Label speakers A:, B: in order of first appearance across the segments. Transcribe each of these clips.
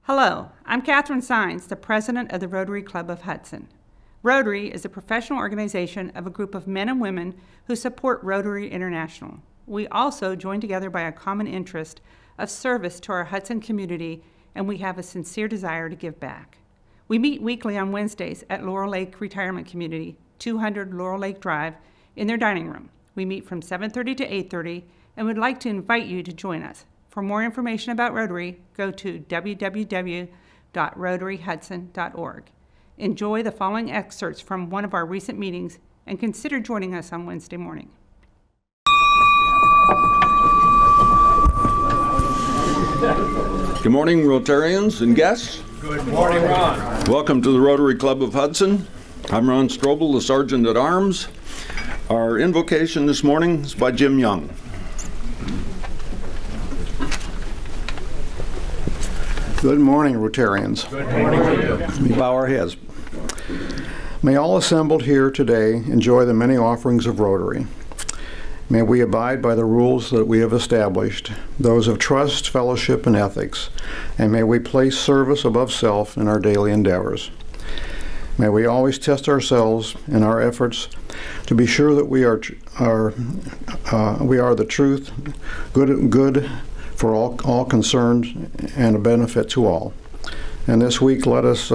A: Hello, I'm Catherine Sines, the president of the Rotary Club of Hudson. Rotary is a professional organization of a group of men and women who support Rotary International. We also join together by a common interest of service to our Hudson community, and we have a sincere desire to give back. We meet weekly on Wednesdays at Laurel Lake Retirement Community, 200 Laurel Lake Drive, in their dining room. We meet from 7:30 to 8:30 and would like to invite you to join us. For more information about Rotary, go to www.rotaryhudson.org. Enjoy the following excerpts from one of our recent meetings and consider joining us on Wednesday morning.
B: Good morning, Rotarians and guests.
C: Good morning, Ron.
B: Welcome to the Rotary Club of Hudson. I'm Ron Strobel, the Sergeant at Arms. Our invocation this morning is by Jim Young.
D: Good morning, Rotarians.
C: Good morning to you.
D: Let me bow our heads. May all assembled here today enjoy the many offerings of Rotary. May we abide by the rules that we have established, those of trust, fellowship, and ethics, and may we place service above self in our daily endeavors. May we always test ourselves in our efforts to be sure that we are the truth, good for all concerned, and a benefit to all. And this week, let us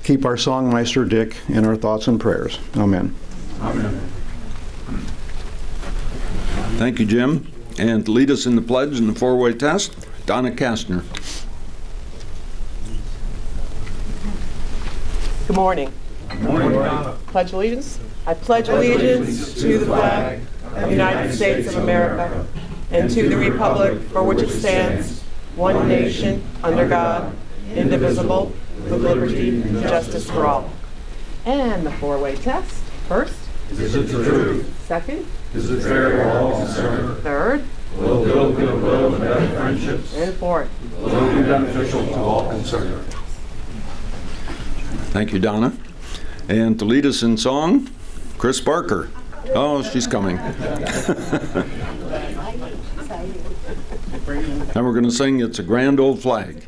D: keep our Songmeister Dick in our thoughts and prayers. Amen.
C: Amen.
B: Thank you, Jim. And to lead us in the pledge and the four-way test, Donna Kastner.
E: Good morning.
C: Good morning, Donna.
E: Pledge allegiance. I pledge allegiance to the flag of the United States of America and to the republic for which it stands, one nation, under God, indivisible, with liberty and justice for all. And the four-way test. First.
C: Is it the truth?
E: Second.
C: Is it fair to all concerned?
E: Third.
C: Will build goodwill and better friendships?
E: And fourth.
C: Will it be beneficial to all concerned?
B: Thank you, Donna. And to lead us in song, Chris Barker. Oh, she's coming. And we're going to sing It's a Grand Old Flag.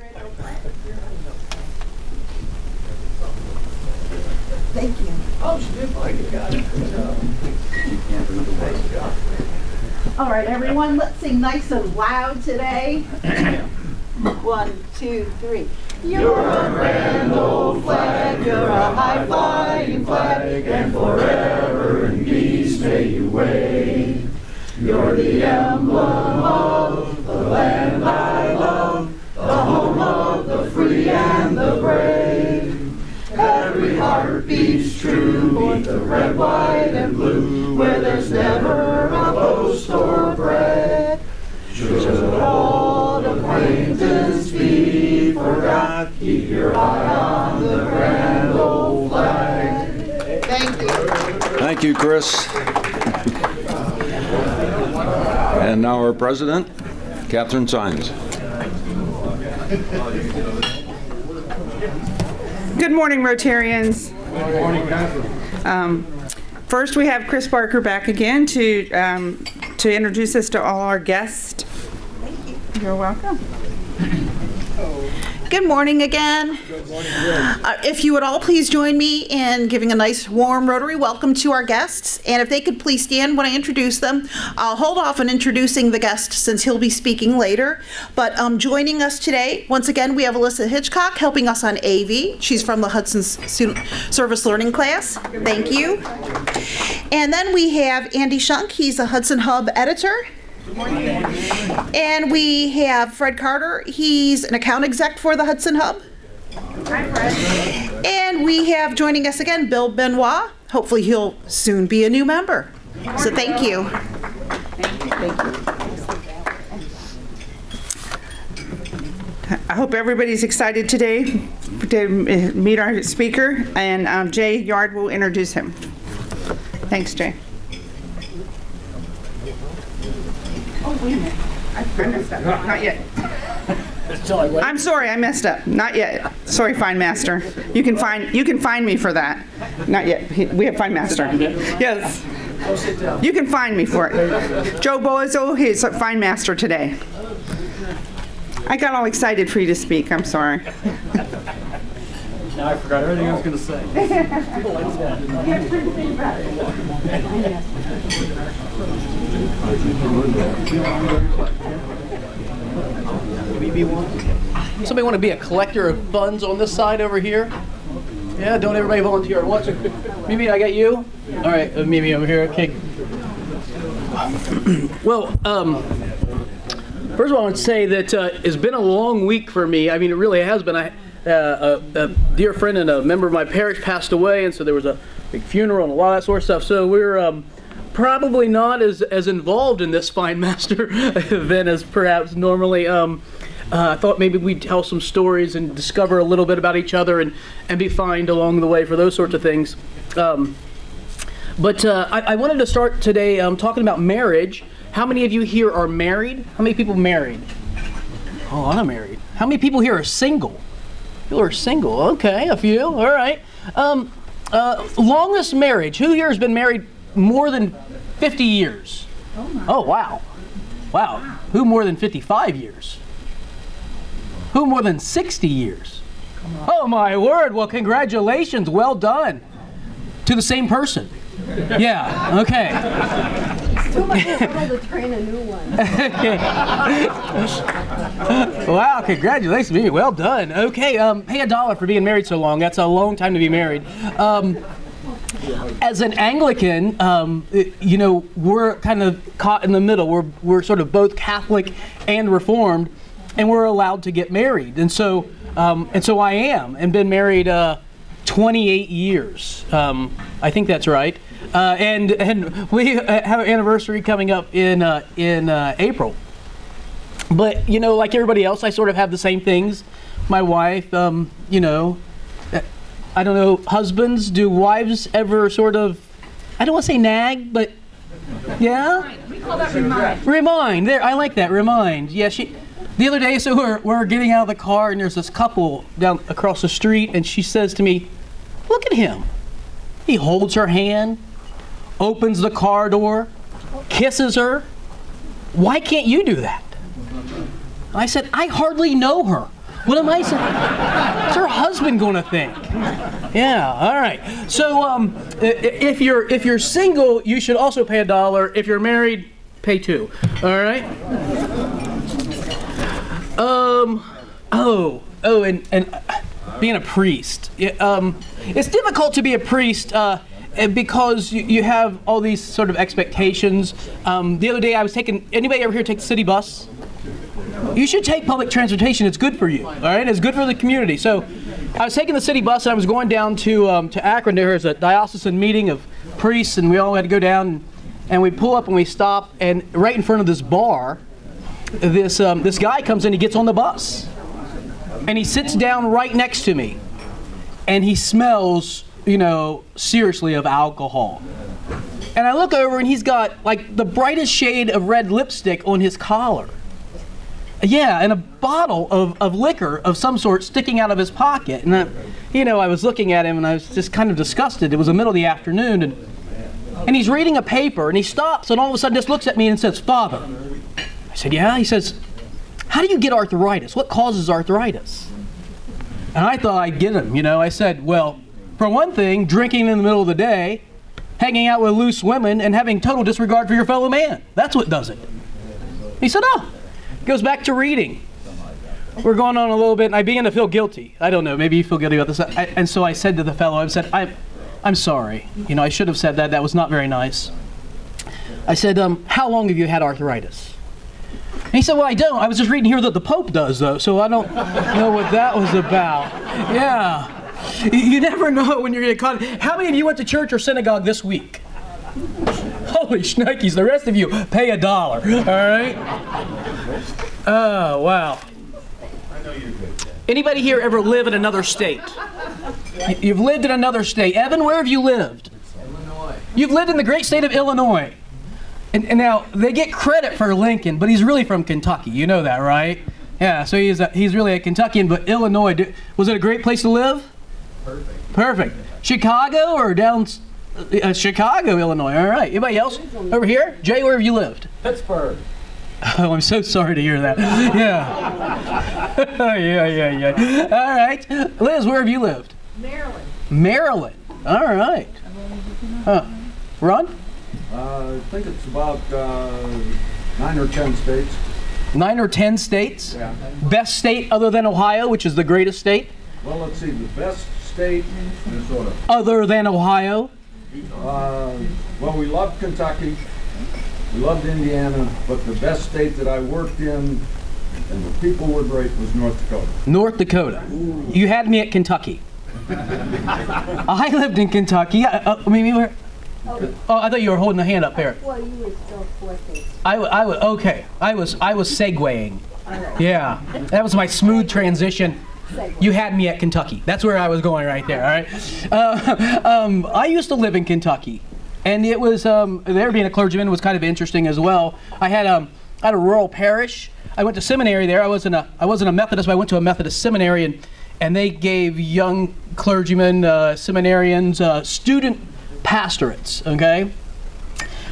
F: Thank you.
C: Oh, she did like it. Got it.
F: All right, everyone, let's sing nice and loud today. 1, 2, 3. You're a grand old flag, you're a high-flying flag, and forever in peace may you wave. You're the emblem of the land I love, the home of the free and the brave. Every heart beats true, beneath the red, white, and blue, where there's never a post or bread. Should old acquaintance be forgot, keep your eye on the grand old flag. Thank you.
B: Thank you, Chris. And now our president, Catherine Sines.
A: Good morning, Rotarians.
C: Good morning, Catherine.
A: First, we have Chris Barker back again to introduce us to all our guests.
F: Thank you.
A: You're welcome.
F: Good morning again.
C: Good morning.
F: If you would all please join me in giving a nice warm Rotary welcome to our guests. And if they could please stand when I introduce them. I'll hold off on introducing the guest since he'll be speaking later. But joining us today, once again, we have Alyssa Hitchcock helping us on AV. She's from the Hudson Student Service Learning class. Thank you. And then we have Andy Shunk. He's a Hudson Hub editor. And we have Fred Carter. He's an account exec for the Hudson Hub. Hi, Fred. And we have joining us again Bill Benoit. Hopefully he'll soon be a new member. So thank you. Thank you.
A: I hope everybody's excited today to meet our speaker, and Jay Yard will introduce him. Thanks, Jay. Oh, wait a minute. I messed up. Not yet. I'm sorry, I messed up. Not yet. Sorry, Fine Master. You can find me for that. Not yet. We have Fine Master. Yes. You can find me for it. Joe Bozo, he's a Fine Master today. I got all excited for you to speak. I'm sorry.
C: Now I forgot everything I was going to say.
G: Somebody want to be a collector of funds on this side over here? Yeah, don't everybody volunteer at once. Maybe I got you? All right, maybe over here. Okay. Well, first of all, I want to say that it's been a long week for me. I mean, it really has been. A dear friend and a member of my parish passed away, and so there was a big funeral and a lot of that sort of stuff. So we're probably not as involved in this Fine Master event as perhaps normally. I thought maybe we'd tell some stories and discover a little bit about each other and be fined along the way for those sorts of things. But I wanted to start today talking about marriage. How many of you here are married? How many people married? Oh, a lot of married. How many people here are single? People are single. Okay, a few. All right. Longest marriage. Who here has been married more than 50 years? Oh, wow. Wow. Who more than 55 years? Who more than 60 years? Oh, my word. Well, congratulations. Well done. To the same person. Yeah, okay.
H: It's too much trouble to train a new one.
G: Wow, congratulations. Well done. Okay, pay $1 for being married so long. That's a long time to be married. As an Anglican, you know, we're kind of caught in the middle. We're sort of both Catholic and Reformed, and we're allowed to get married. And so I am, and been married 28 years. I think that's right. And we have an anniversary coming up in April. But, you know, like everybody else, I sort of have the same things. My wife, you know, I don't know, husbands, do wives ever sort of, I don't want to say nag, but yeah?
H: We call that remind.
G: Remind, there, I like that, remind. Yeah, the other day, so we're getting out of the car and there's this couple down across the street and she says to me, look at him. He holds her hand, opens the car door, kisses her. Why can't you do that? I said, I hardly know her. What am I saying? What's her husband going to think? Yeah, all right. So if you're single, you should also pay $1. If you're married, pay $2. All right? And being a priest. It's difficult to be a priest because you have all these sort of expectations. The other day I was anybody ever here take the city bus? You should take public transportation. It's good for you, all right? It's good for the community. So I was taking the city bus and I was going down to Akron. There was a diocesan meeting of priests and we all had to go down and we pull up and we stop and right in front of this bar, this guy comes in, he gets on the bus and he sits down right next to me and he smells, you know, seriously of alcohol. And I look over and he's got like the brightest shade of red lipstick on his collar. Yeah, and a bottle of liquor of some sort sticking out of his pocket. And I was looking at him and I was just kind of disgusted. It was the middle of the afternoon and he's reading a paper and he stops and all of a sudden just looks at me and says, Father. I said, yeah? He says, how do you get arthritis? What causes arthritis? And I thought I'd get him, you know. I said, well, for one thing, drinking in the middle of the day, hanging out with loose women, and having total disregard for your fellow man. That's what does it. He said, oh. Goes back to reading. We're going on a little bit, and I began to feel guilty. I don't know, maybe you feel guilty about this. And so I said to the fellow, I said, I'm sorry. You know, I should have said that. That was not very nice. I said, how long have you had arthritis? And he said, well, I don't. I was just reading here that the Pope does, though, so I don't know what that was about. Yeah. You never know when you're going to get caught. How many of you went to church or synagogue this week? Holy shnikes, the rest of you pay $1, all right? Oh, wow. Anybody here ever live in another state? You've lived in another state. Evan, where have you lived? Illinois. You've lived in the great state of Illinois. And now, they get credit for Lincoln, but he's really from Kentucky. You know that, right? Yeah, so he's really a Kentuckian, but Illinois, was it a great place to live? Perfect. Perfect. Chicago or down... Chicago, Illinois. All right. Anybody else over here? Jay, where have you lived?
C: Pittsburgh.
G: Oh, I'm so sorry to hear that. Yeah. Yeah. All right. Liz, where have you lived?
H: Maryland.
G: Maryland. All right. Ron?
C: I think it's about 9 or 10 states.
G: 9 or 10 states?
C: Yeah.
G: Best state other than Ohio, which is the greatest state?
C: Well, let's see, the best state, Minnesota.
G: Other than Ohio?
C: Well, we loved Kentucky, we loved Indiana, but the best state that I worked in and the people were great was North Dakota.
G: North Dakota. You had me at Kentucky. I lived in Kentucky. Where? Oh, I thought you were holding a hand up there.
H: Well, you were still collecting.
G: Okay. I was segueing. Yeah, that was my smooth transition. You had me at Kentucky. That's where I was going right there. All right. I used to live in Kentucky, and it was there being a clergyman was kind of interesting as well. I had a rural parish. I went to seminary there. I wasn't a Methodist, but I went to a Methodist seminary, and they gave young clergymen, seminarians, student pastorates. Okay.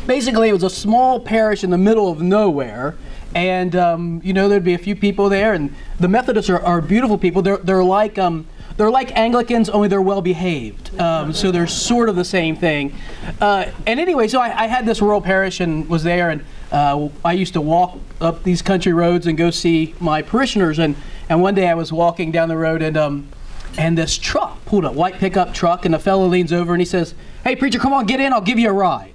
G: Basically, it was a small parish in the middle of nowhere. And there'd be a few people there, and the Methodists are beautiful people. They're like Anglicans, only they're well behaved. So they're sort of the same thing. And anyway, so I had this rural parish and was there, and I used to walk up these country roads and go see my parishioners. And one day I was walking down the road, and this truck pulled up, white pickup truck, and the fellow leans over and he says, "Hey preacher, come on, get in. I'll give you a ride."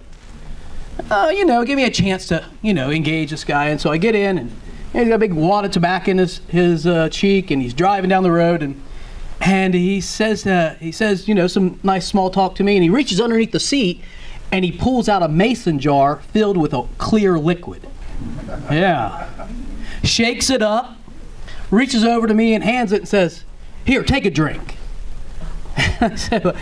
G: Give me a chance to, engage this guy. And so I get in, and he's got a big wad of tobacco in his cheek, and he's driving down the road, and he says, some nice small talk to me, and he reaches underneath the seat, and he pulls out a mason jar filled with a clear liquid. Yeah. Shakes it up, reaches over to me and hands it and says, "Here, take a drink." I said,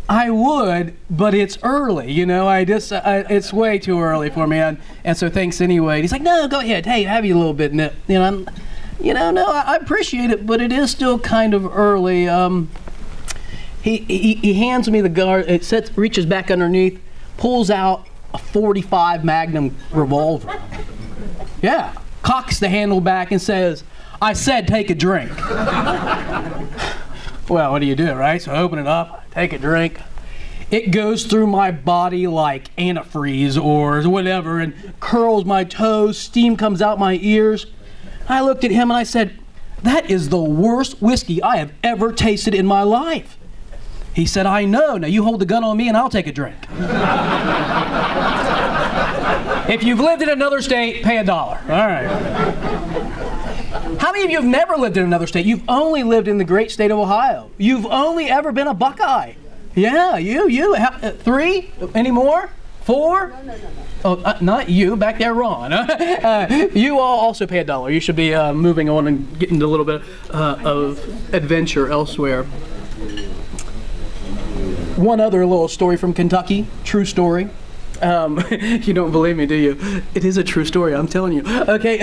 G: I would, but it's early, it's way too early for me, and so thanks anyway. He's like, "No, go ahead. Hey, have you a little bit." No, I appreciate it, but it is still kind of early. He hands me the guard. Reaches back underneath, pulls out a .45 Magnum revolver. Yeah, cocks the handle back and says, "I said take a drink." Well, what do you do, right? So I open it up, take a drink. It goes through my body like antifreeze or whatever and curls my toes, steam comes out my ears. I looked at him and I said, "That is the worst whiskey I have ever tasted in my life." He said, "I know. Now you hold the gun on me and I'll take a drink." If you've lived in another state, pay $1. All right. How many of you have never lived in another state? You've only lived in the great state of Ohio. You've only ever been a Buckeye. Yeah, you. 3? Any more? 4?
H: No.
G: Oh, not you. Back there, Ron. You all also pay $1. You should be moving on and getting a little bit of adventure elsewhere. One other little story from Kentucky. True story. You don't believe me, do you? It is a true story, I'm telling you. Okay,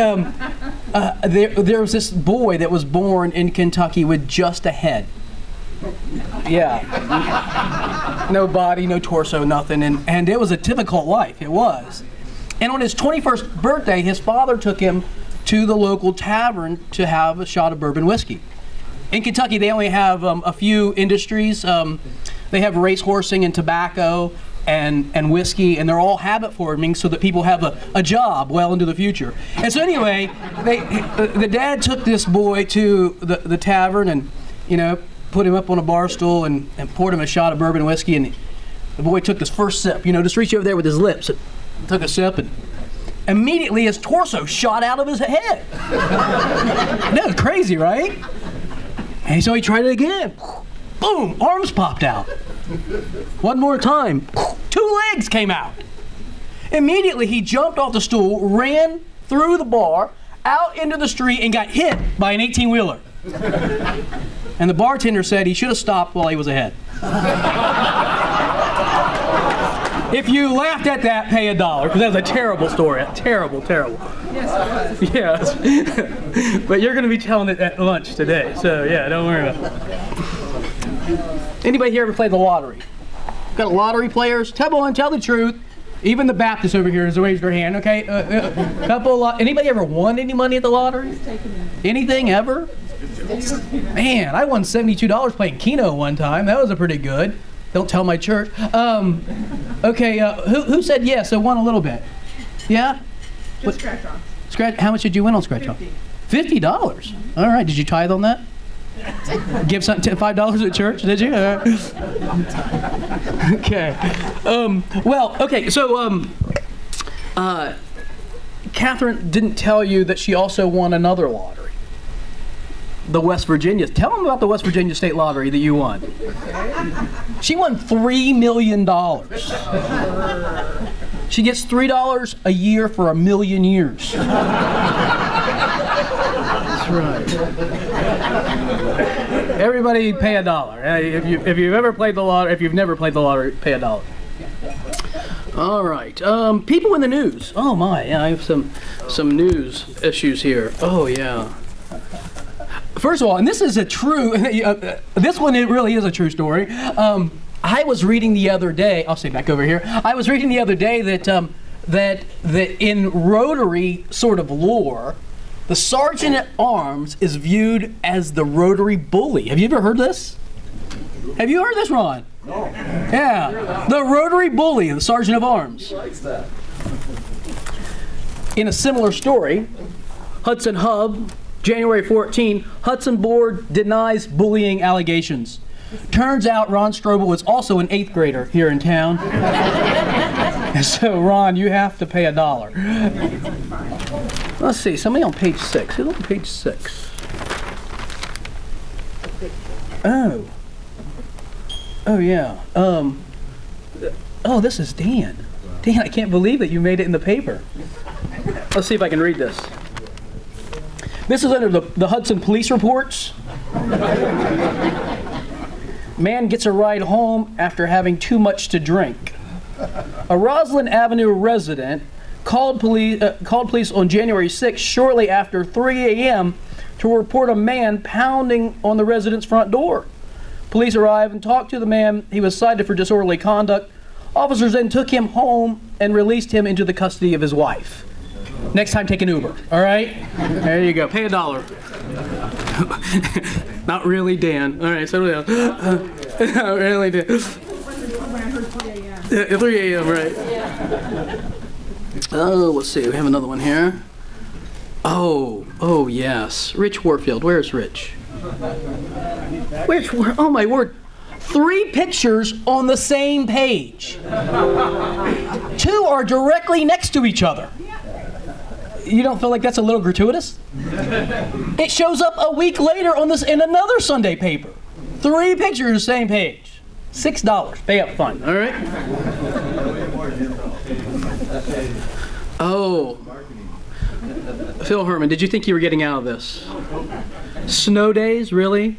G: there was this boy that was born in Kentucky with just a head. Yeah. No body, no torso, nothing, and it was a difficult life, it was. And on his 21st birthday, his father took him to the local tavern to have a shot of bourbon whiskey. In Kentucky, they only have a few industries. They have racehorsing and tobacco, and whiskey, and they're all habit forming so that people have a job well into the future. And so anyway, the dad took this boy to the tavern and, put him up on a bar stool and poured him a shot of bourbon whiskey, and the boy took his first sip, just reached over there with his lips and took a sip, and immediately his torso shot out of his head. That was crazy, right? And so he tried it again. Boom, arms popped out. One more time, 2 legs came out. Immediately he jumped off the stool, ran through the bar, out into the street, and got hit by an 18-wheeler. And the bartender said he should have stopped while he was ahead. If you laughed at that, pay $1, because that's a terrible story. Terrible. Yes, it was. Yes. But you're going to be telling it at lunch today, so yeah, don't worry about it. Anybody here ever played the lottery? Got lottery players? Tell the truth. Even the Baptists over here has raised their hand. Okay, anybody ever won any money at the lottery? Anything ever? Man, I won $72 playing Keno one time. That was a pretty good. Don't tell my church. Okay, who said yes? I won a little bit. Yeah?
I: Just scratch off.
G: Scratch. How much did you win on scratch off? $50. All right. Did you tithe on that? Give something $5 at church? Did you? Okay. Well, okay. So, Catherine didn't tell you that she also won another lottery. The West Virginia. Tell them about the West Virginia State Lottery that you won. She won $3 million. She gets $3 a year for 1,000,000 years. That's right. Everybody pay $1. If you've ever played the lottery, if you've never played the lottery, pay $1. All right. People in the news. Oh my, yeah, I have some news issues here. Oh yeah. First of all, and this is a true, this one it really is a true story. I was reading the other day, I'll stay back over here. I was reading the other day that in Rotary sort of lore, the sergeant at arms is viewed as the Rotary bully. Have you ever heard this? Have you heard this, Ron? No. Yeah, the Rotary bully, the sergeant of arms. Who likes that? In a similar story, Hudson Hub, January 14, Hudson Board denies bullying allegations. Turns out Ron Strobel was also an 8th grader here in town. So, Ron, you have to pay $1. Let's see, somebody on page 6. Who's on page 6? Oh. Oh, yeah. Oh, this is Dan. Dan, I can't believe that you made it in the paper. Let's see if I can read this. This is under the Hudson Police Reports. Man gets a ride home after having too much to drink. A Roslyn Avenue resident called police on January 6th, shortly after 3 a.m. to report a man pounding on the resident's front door. Police arrived and talked to the man. He was cited for disorderly conduct. Officers then took him home and released him into the custody of his wife. Next time, take an Uber, all right? There you go, pay $1. Not really, Dan. All right, so not really, Dan. 3 a.m., right. Oh, let's see, we have another one here. Oh, yes, Rich Warfield. Where's Rich? Oh, my word. 3 pictures on the same page. 2 are directly next to each other. You don't feel like that's a little gratuitous? It shows up a week later on in another Sunday paper. 3 pictures on the same page. $6. Pay up front, all right? Oh. Phil Herman, did you think you were getting out of this? Snow days, really?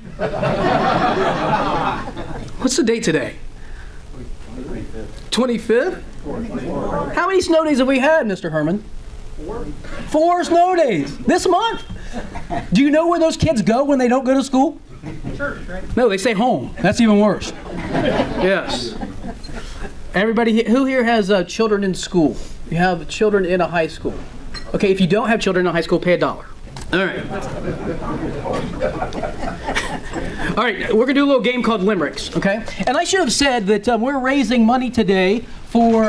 G: What's the date today? 25th? How many snow days have we had, Mr. Herman? 4 snow days this month. Do you know where those kids go when they don't go to school? Church, right? No, they stay home. That's even worse. Yes. Everybody, who here has children in school? You have children in a high school. Okay, if you don't have children in a high school, pay $1. All right. All right, we're going to do a little game called Limericks, okay? And I should have said that we're raising money today for,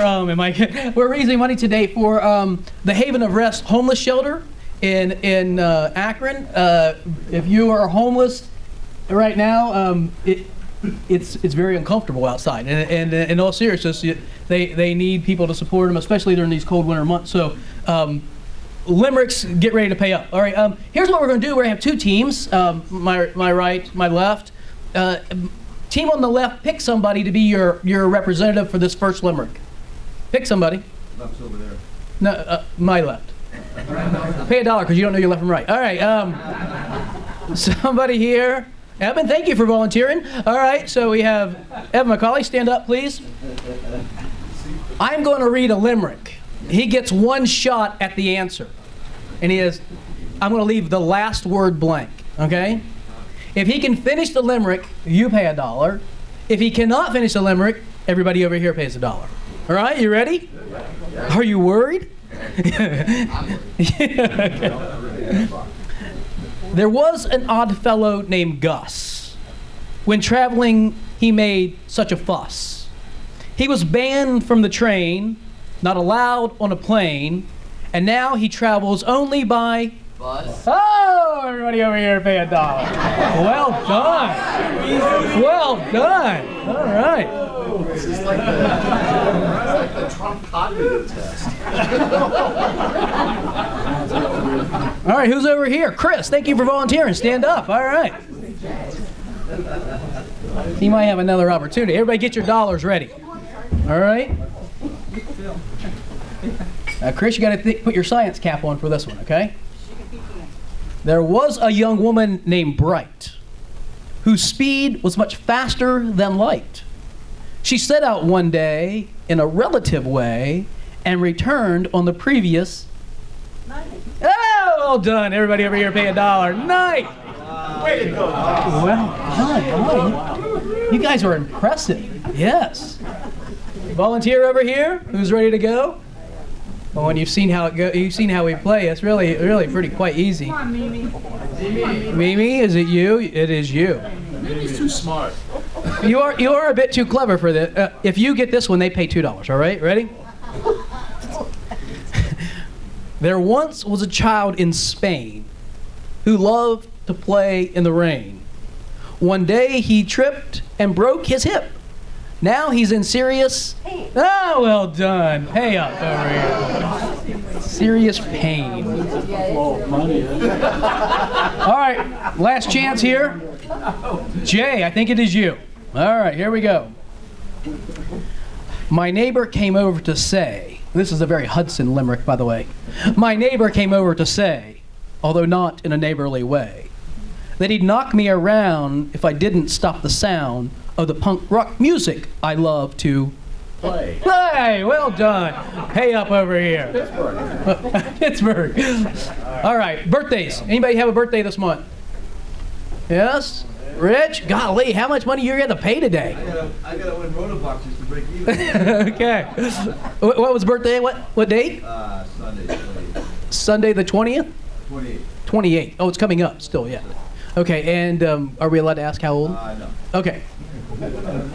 G: we're raising money today for the Haven of Rest homeless shelter in Akron. If you are homeless right now, it's very uncomfortable outside. And in all seriousness, they need people to support them, especially during these cold winter months. So Limericks, get ready to pay up. All right, here's what we're going to do. We're going to have 2 teams, my right, my left. Team on the left, pick somebody to be your representative for this first limerick. Pick somebody.
C: Left's over there.
G: No, my left. Pay $1 because you don't know your left from right. All right, somebody here. Evan, thank you for volunteering. All right, so we have Evan McCauley. Stand up, please. I'm going to read a limerick. He gets 1 shot at the answer. And I'm going to leave the last word blank, okay? If he can finish the limerick, you pay $1. If he cannot finish the limerick, everybody over here pays $1. All right, you ready? Are you worried? There was an odd fellow named Gus. When traveling, he made such a fuss. He was banned from the train, not allowed on a plane, and now he travels only by bus. Oh, everybody over here pay $1. Well done. Well done. All right.
I: This is like the Trump cognitive test.
G: All right, who's over here? Chris, thank you for volunteering. Stand up. All right. You might have another opportunity. Everybody get your dollars ready. All right. Chris, you got to put your science cap on for this one, okay? There was a young woman named Bright whose speed was much faster than light. She set out one day in a relative way and returned on the previous night. Oh, well done. Everybody over here pay $1. Night. Way to go. Well done. You guys are impressive. Yes. Volunteer over here. Who's ready to go? Well, when you've seen how it go, you've seen how we play. It's really pretty quite easy. Come on, Mimi. Mimi, is it you? It is you.
I: Mimi's too smart.
G: You are a bit too clever for this. If you get this one, they pay $2. All right, ready? There once was a child in Spain who loved to play in the rain. One day he tripped and broke his hip. Now he's in serious. Oh, well done. Pay up over here. Serious pain. All right, last chance here. Jay, I think it is you. All right, here we go. My neighbor came over to say, this is a very Hudson limerick, by the way. My neighbor came over to say, although not in a neighborly way, that he'd knock me around if I didn't stop the sound of the punk rock music I love to play. Hey, well done. Pay up over here. Pittsburgh. All right, birthdays. Anybody have a birthday this month? Yes? Rich? Golly, how much money you're going to pay today?
I: I got to win Rotoboxes to break even.
G: Okay. What was birthday? What date?
I: Sunday.
G: Sunday the 20th?
I: 28.
G: 28. Oh, it's coming up still, yeah. Okay, and are we allowed to ask how old?
I: No.
G: Okay.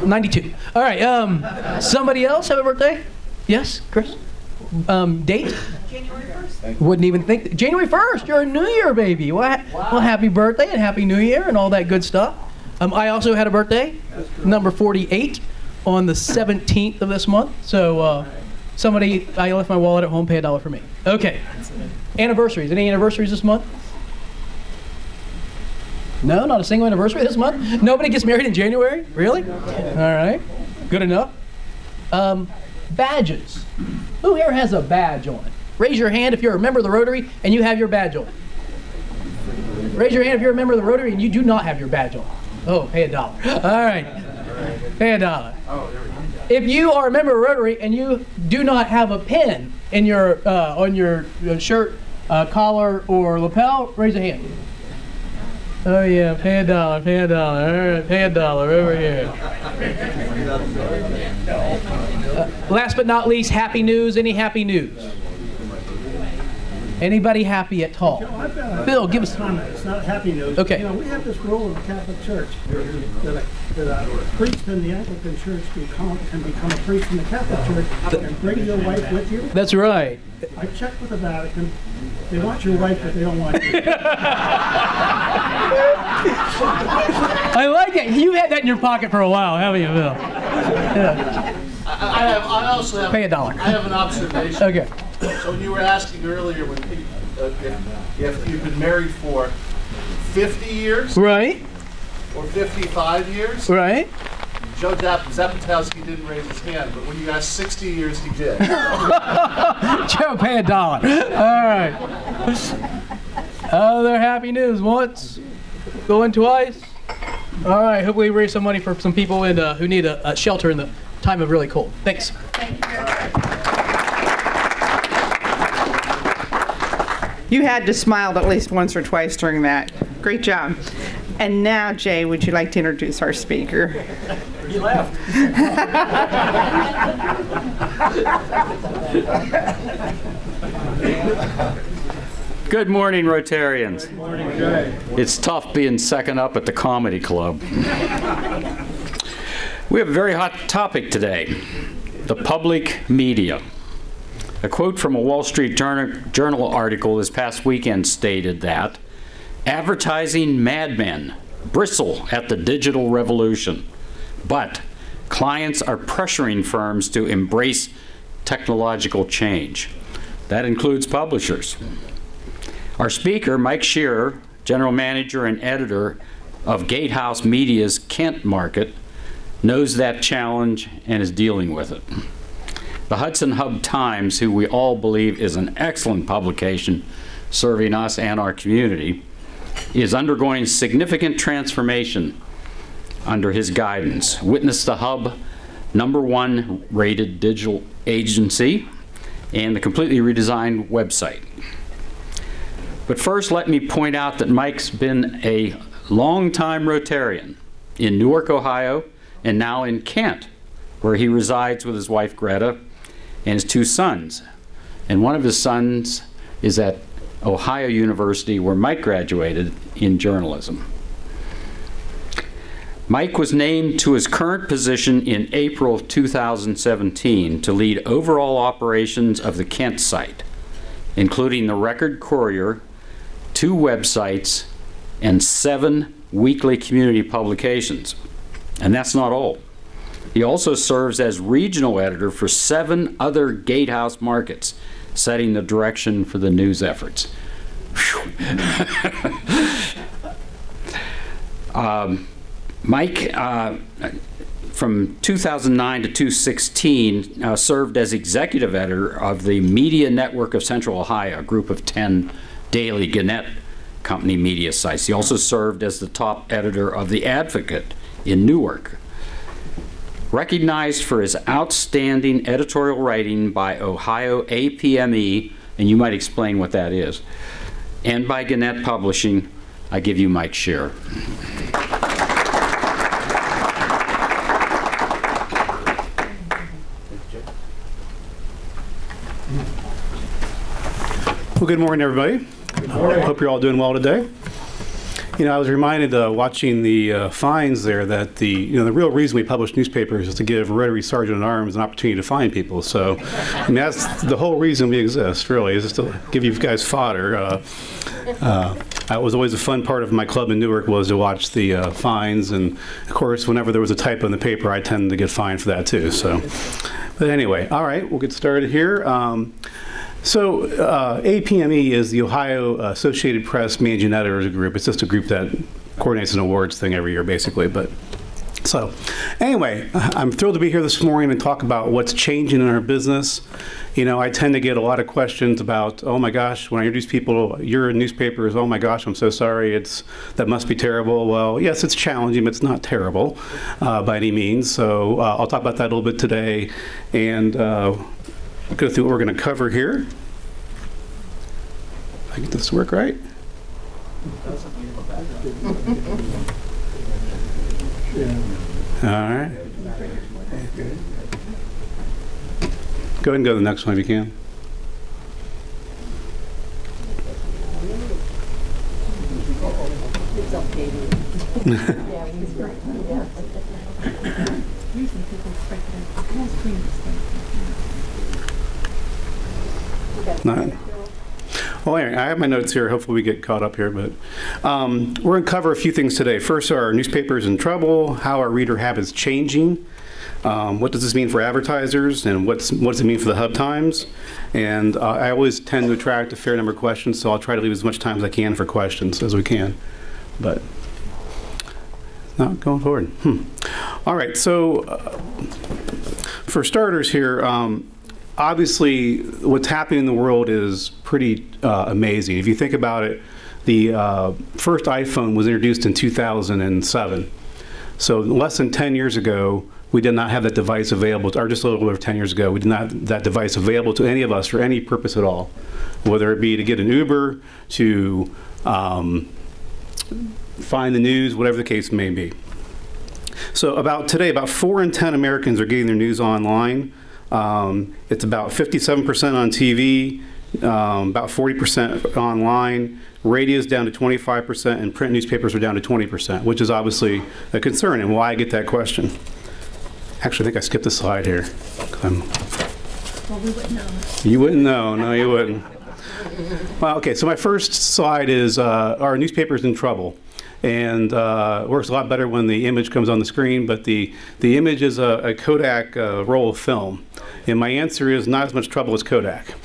G: 92. All right, somebody else have a birthday? Yes, Chris? Date?
F: January 1st.
G: Wouldn't even think. January 1st, you're a New Year baby. Well, happy birthday and Happy New Year and all that good stuff. I also had a birthday, number 48, on the 17th of this month. So I left my wallet at home, pay $1 for me. Okay. Anniversaries. Any anniversaries this month? No, not a single anniversary this month? Nobody gets married in January? Really? All right. Good enough. Badges. Who here has a badge on? Raise your hand if you're a member of the Rotary and you have your badge on. Raise your hand if you're a member of the Rotary and you do not have your badge on. Oh, pay $1. All right. Pay $1. If you are a member of Rotary and you do not have a pin in your on your shirt, collar, or lapel, raise a hand. Oh yeah, pay $1, pay $1. All right, pay $1 over here. Last but not least, happy news. Any happy news? Anybody happy at all? Bill, give us.
J: It's not happy news.
G: Okay.
J: You know, we have this rule in the Catholic Church that a priest in the Anglican Church can become a priest in the Catholic Church and bring your wife with you.
G: That's right.
J: I checked with the Vatican. They want your wife, but they don't want you.
G: I like it. You had that in your pocket for a while, haven't you, Bill? Yeah.
I: I also have.
G: Pay $1.
I: I have an observation.
G: Okay.
I: So you were asking earlier when if you've been married for 50 years,
G: Right.
I: or 55 years.
G: Right.
I: Joe Zapatowski didn't raise his hand, but when you asked 60 years, he did.
G: Joe, pay $1. All right. Other happy news. Once, going twice. All right. Hopefully, we raise some money for some people who need a shelter in the time of really cold. Thanks.
F: Thank you very much.
A: You had to smile at least once or twice during that. Great job. And now, Jay, would you like to introduce our speaker?
I: He left.
K: Good morning, Rotarians.
I: Good morning.
K: It's tough being second up at the comedy club. We have a very hot topic today, the public media. A quote from a Wall Street Journal article this past weekend stated that advertising madmen bristle at the digital revolution, but clients are pressuring firms to embrace technological change. That includes publishers. Our speaker, Mike Shearer, general manager and editor of Gatehouse Media's Kent market, knows that challenge and is dealing with it. The Hudson Hub Times, who we all believe is an excellent publication serving us and our community, is undergoing significant transformation under his guidance. Witness the Hub #1 rated digital agency and the completely redesigned website. But first, let me point out that Mike's been a longtime Rotarian in Newark, Ohio, and now in Kent, where he resides with his wife Greta and his 2 sons. And one of his sons is at Ohio University, where Mike graduated in journalism. Mike was named to his current position in April of 2017 to lead overall operations of the Kent site, including the Record Courier, 2 websites, and 7 weekly community publications. And that's not all. He also serves as regional editor for 7 other Gatehouse markets, setting the direction for the news efforts. Mike, from 2009 to 2016, served as executive editor of the Media Network of Central Ohio, a group of 10 daily Gannett Company media sites. He also served as the top editor of The Advocate in Newark. Recognized for his outstanding editorial writing by Ohio APME, and you might explain what that is, and by Gannett Publishing, I give you Mike Shearer.
L: Well, good morning, everybody. Good morning. Hope you're all doing well today. You know, I was reminded watching the fines there that the real reason we publish newspapers is to give Rotary Sergeant-at-Arms an opportunity to find people. So, I mean, that's the whole reason we exist, really, is to give you guys fodder. That was always a fun part of my club in Newark, was to watch the fines, and of course, whenever there was a typo in the paper, I tend to get fined for that too. So, but anyway, all right, we'll get started here. So APME is the Ohio Associated Press Managing Editors Group. It's just a group that coordinates an awards thing every year, basically. But so anyway, I'm thrilled to be here this morning and talk about what's changing in our business. You know, I tend to get a lot of questions about, oh my gosh, when I introduce people, you're in newspapers, oh my gosh, I'm so sorry, that must be terrible. Well, yes, it's challenging, but it's not terrible by any means. So I'll talk about that a little bit today, and go through what we're going to cover here. I get this to work right. All right. Go ahead and go to the next one if you can.
H: It's updated. Yeah, he's great. Yeah. Usually people expect
L: No. Well, anyway, I have my notes here. Hopefully we get caught up here, but we're going to cover a few things today. First, are newspapers in trouble? How are reader habits changing? What does this mean for advertisers, and what does it mean for the Hub Times? And I always tend to attract a fair number of questions, so I'll try to leave as much time as I can for questions as we can. But not going forward. All right, so for starters here, obviously, what's happening in the world is pretty amazing. If you think about it, the first iPhone was introduced in 2007. So less than 10 years ago, we did not have that device available, or just a little over 10 years ago, we did not have that device available to any of us for any purpose at all, whether it be to get an Uber, to find the news, whatever the case may be. So today, about 4 in 10 Americans are getting their news online. It's about 57% on TV, about 40% online. Radio is down to 25%, and print newspapers are down to 20%, which is obviously a concern, and why I get that question. Actually, I think I skipped a slide here.
H: Well, we wouldn't know.
L: You wouldn't know. No, you wouldn't. Well, okay, so my first slide is are newspapers in trouble? And works a lot better when the image comes on the screen, but the image is a Kodak roll of film. And my answer is not as much trouble as Kodak.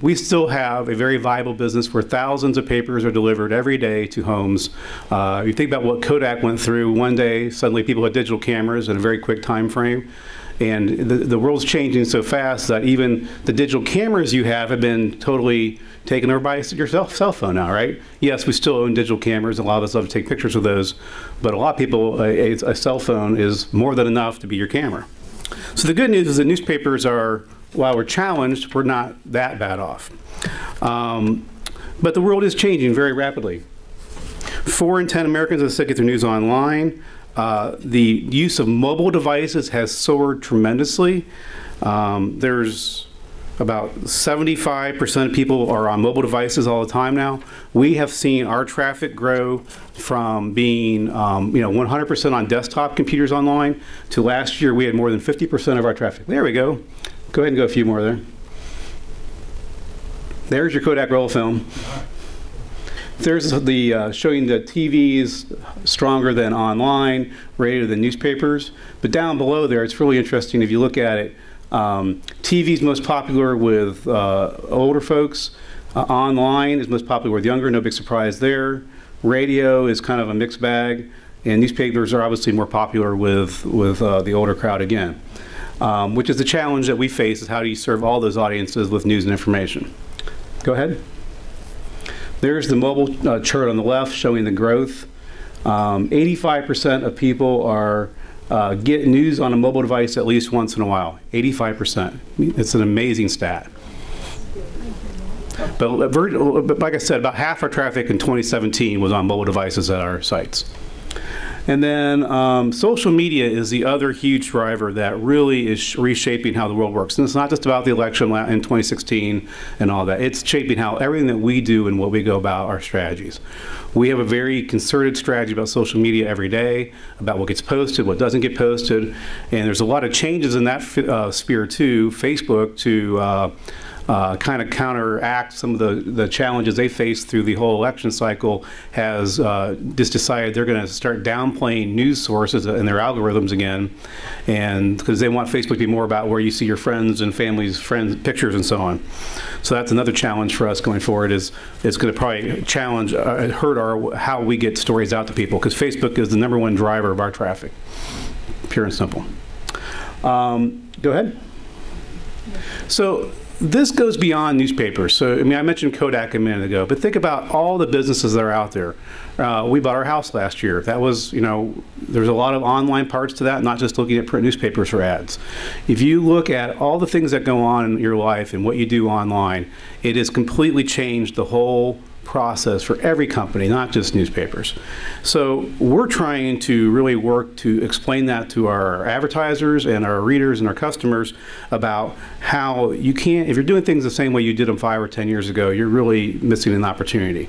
L: We still have a very viable business where thousands of papers are delivered every day to homes. You think about what Kodak went through. One day, suddenly people had digital cameras in a very quick time frame. And the world's changing so fast that even the digital cameras you have been totally taken over by your cell phone now, right? Yes, we still own digital cameras. A lot of us love to take pictures of those. But a lot of people, a cell phone is more than enough to be your camera. So the good news is that newspapers are, while we're challenged, we're not that bad off. But the world is changing very rapidly. 4 in 10 Americans, as I said, get their news online. The use of mobile devices has soared tremendously. There's about 75% of people are on mobile devices all the time now. We have seen our traffic grow from being 100% on desktop computers online to last year we had more than 50% of our traffic. There we go. Go ahead and go a few more there. There's your Kodak roll film. There's the showing that TV is stronger than online, radio than newspapers. But down below there, it's really interesting if you look at it. TV is most popular with older folks. Online is most popular with younger, no big surprise there. Radio is kind of a mixed bag. And newspapers are obviously more popular with the older crowd again. Which is the challenge that we face, is how do you serve all those audiences with news and information. Go ahead. There's the mobile chart on the left showing the growth. 85% of people are get news on a mobile device at least once in a while. 85%. It's an amazing stat. But like I said, about half our traffic in 2017 was on mobile devices at our sites. And then social media is the other huge driver that really is reshaping how the world works. And it's not just about the election in 2016 and all that. It's shaping how everything that we do and what we go about our strategies. We have a very concerted strategy about social media every day, about what gets posted, what doesn't get posted. And there's a lot of changes in that sphere too. Facebook to kind of counteract some of the challenges they faced through the whole election cycle has just decided they're going to start downplaying news sources in their algorithms again, and because they want Facebook to be more about where you see your friends and family's pictures and so on. So that's another challenge for us going forward. Is it's going to probably challenge hurt how we get stories out to people, because Facebook is the #1 driver of our traffic, pure and simple. Go ahead. So this goes beyond newspapers. So, I mean, I mentioned Kodak a minute ago, but think about all the businesses that are out there. We bought our house last year. That was, there's a lot of online parts to that, not just looking at print newspapers for ads. If you look at all the things that go on in your life and what you do online, it has completely changed the whole process for every company, not just newspapers. So we're trying to really work to explain that to our advertisers and our readers and our customers about how you can't, if you're doing things the same way you did them 5 or 10 years ago, you're really missing an opportunity.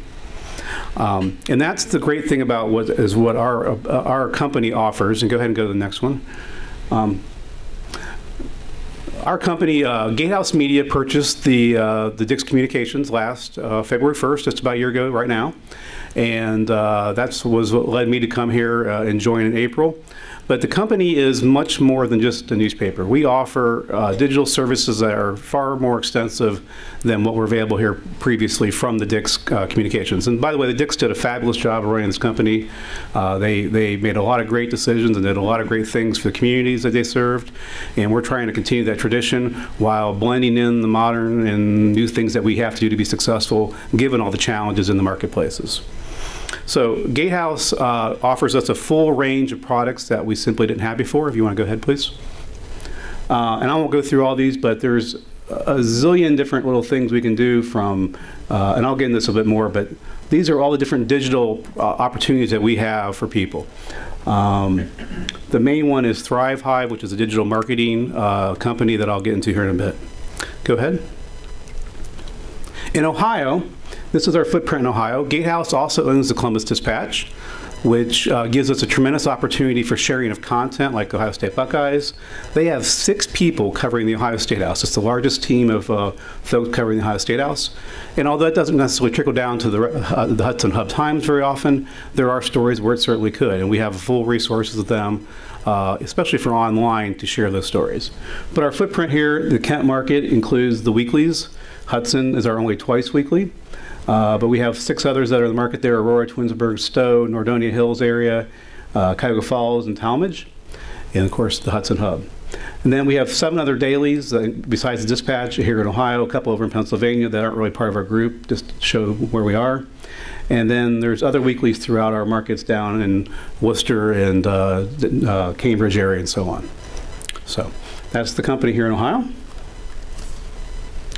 L: And that's the great thing about what our company offers. And go ahead and go to the next one. Our company, Gatehouse Media, purchased the Dix Communications last February 1st, just about a year ago right now. And that was what led me to come here and join in April. But the company is much more than just a newspaper. We offer digital services that are far more extensive than what were available here previously from the Dix Communications. And by the way, the Dix did a fabulous job of running this company. They made a lot of great decisions and did a lot of great things for the communities that they served. And we're trying to continue that tradition while blending in the modern and new things that we have to do to be successful, given all the challenges in the marketplaces. So Gatehouse offers us a full range of products that we simply didn't have before. If you want to go ahead, please. And I won't go through all these, but there's a zillion different little things we can do from, and I'll get into this a bit more, but these are all the different digital opportunities that we have for people. The main one is Thrive Hive, which is a digital marketing company that I'll get into here in a bit. Go ahead. In Ohio, this is our footprint in Ohio. Gatehouse also owns the Columbus Dispatch, which gives us a tremendous opportunity for sharing of content like Ohio State Buckeyes. They have 6 people covering the Ohio State House. It's the largest team of folks covering the Ohio State House. And although it doesn't necessarily trickle down to the Hudson Hub Times very often, there are stories where it certainly could. And we have full resources with them, especially for online, to share those stories. But our footprint here, the Kent market, includes the weeklies. Hudson is our only twice weekly. But we have 6 others that are in the market there: Aurora, Twinsburg, Stowe, Nordonia Hills area, Cuyahoga Falls, and Talmadge, and of course the Hudson Hub. And then we have 7 other dailies besides the Dispatch here in Ohio, a couple over in Pennsylvania that aren't really part of our group, just to show where we are. And then there's other weeklies throughout our markets down in Worcester and Cambridge area and so on. So that's the company here in Ohio.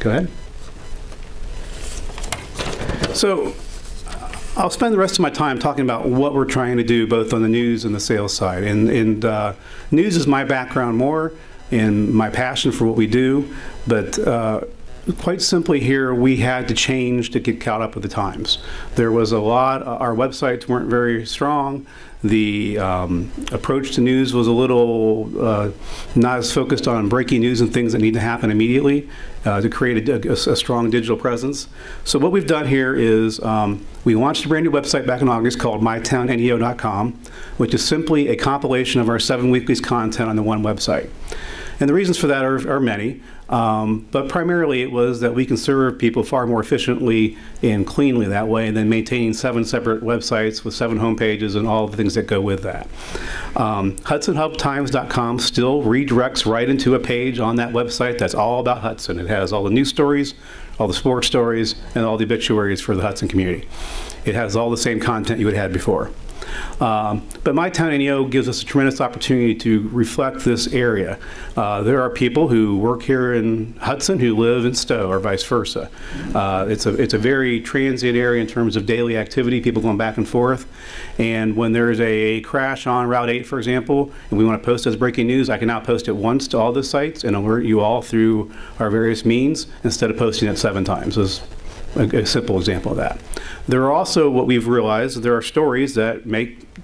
L: Go ahead. So I'll spend the rest of my time talking about what we're trying to do both on the news and the sales side. And news is my background more and my passion for what we do, but quite simply here we had to change to get caught up with the times. There was a lot, our websites weren't very strong. The approach to news was a little not as focused on breaking news and things that need to happen immediately to create a strong digital presence. So what we've done here is we launched a brand new website back in August called mytownneo.com, which is simply a compilation of our 7 weeklies content on the one website. And the reasons for that are many, but primarily it was that we can serve people far more efficiently and cleanly that way than maintaining 7 separate websites with 7 homepages and all the things that go with that. HudsonHubTimes.com still redirects right into a page on that website that's all about Hudson. It has all the news stories, all the sports stories, and all the obituaries for the Hudson community. It has all the same content you had had before. But My Town NEO gives us a tremendous opportunity to reflect this area. There are people who work here in Hudson who live in Stowe or vice versa. It's a very transient area in terms of daily activity, people going back and forth. And when there's a crash on Route 8, for example, and we want to post as breaking news, I can now post it once to all the sites and alert you all through our various means instead of posting it 7 times. As a simple example of that. There are also, what we've realized, there are stories that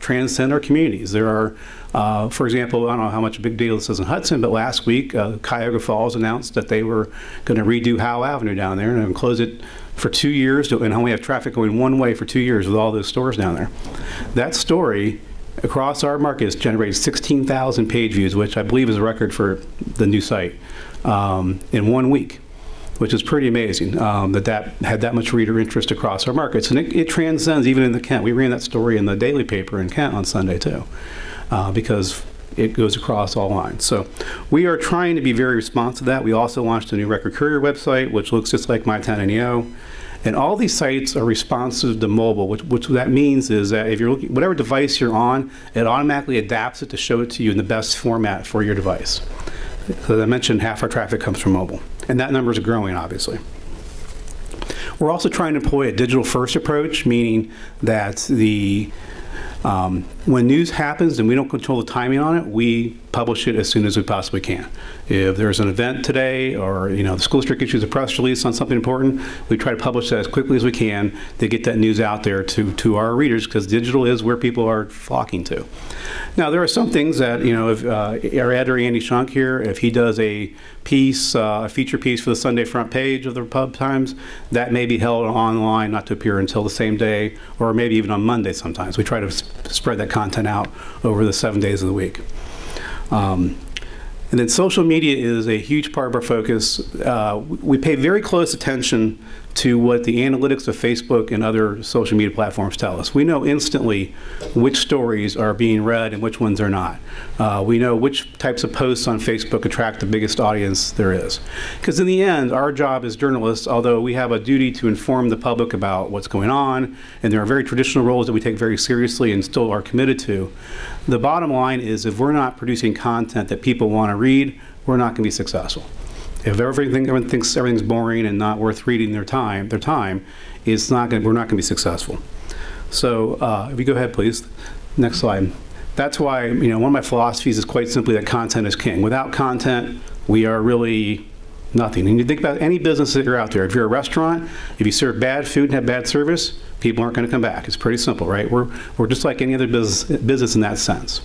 L: transcend our communities. There are, for example, I don't know how much a big deal this is in Hudson, but last week Cuyahoga Falls announced that they were going to redo Howell Avenue down there and close it for 2 years and only have traffic going one way for 2 years with all those stores down there. That story across our markets generated 16,000 page views, which I believe is a record for the new site, in 1 week, which is pretty amazing that had that much reader interest across our markets. And it transcends even in the Kent. We ran that story in the daily paper in Kent on Sunday too, because it goes across all lines. So we are trying to be very responsive to that. We also launched a new Record Courier website, which looks just like My Town NEO. And all these sites are responsive to mobile, which that means is that if you're looking, whatever device you're on, it automatically adapts it to show it to you in the best format for your device. So as I mentioned, half our traffic comes from mobile. And that number is growing, obviously. We're also trying to employ a digital-first approach, meaning that when news happens and we don't control the timing on it, we publish it as soon as we possibly can. If there's an event today or the school district issues a press release on something important, we try to publish that as quickly as we can to get that news out there to our readers, because digital is where people are flocking to. Now there are some things that, if our editor Andy Schunk here, if he does a piece, a feature piece for the Sunday front page of the Pub Times, that may be held online, not to appear until the same day, or maybe even on Monday sometimes. We try to spread that content out over the 7 days of the week. And then social media is a huge part of our focus. We pay very close attention to what the analytics of Facebook and other social media platforms tell us. We know instantly which stories are being read and which ones are not. We know which types of posts on Facebook attract the biggest audience there is. Because in the end, our job as journalists, although we have a duty to inform the public about what's going on, and there are very traditional roles that we take very seriously and still are committed to, the bottom line is if we're not producing content that people want to read, we're not going to be successful. If everyone thinks everything's boring and not worth reading their time, we're not going to be successful. So if you go ahead, please. Next slide. That's why, one of my philosophies is quite simply that content is king. Without content, we are really nothing. And you think about any business that you're out there. If you're a restaurant, if you serve bad food and have bad service, people aren't going to come back. It's pretty simple, right? We're just like any other business in that sense.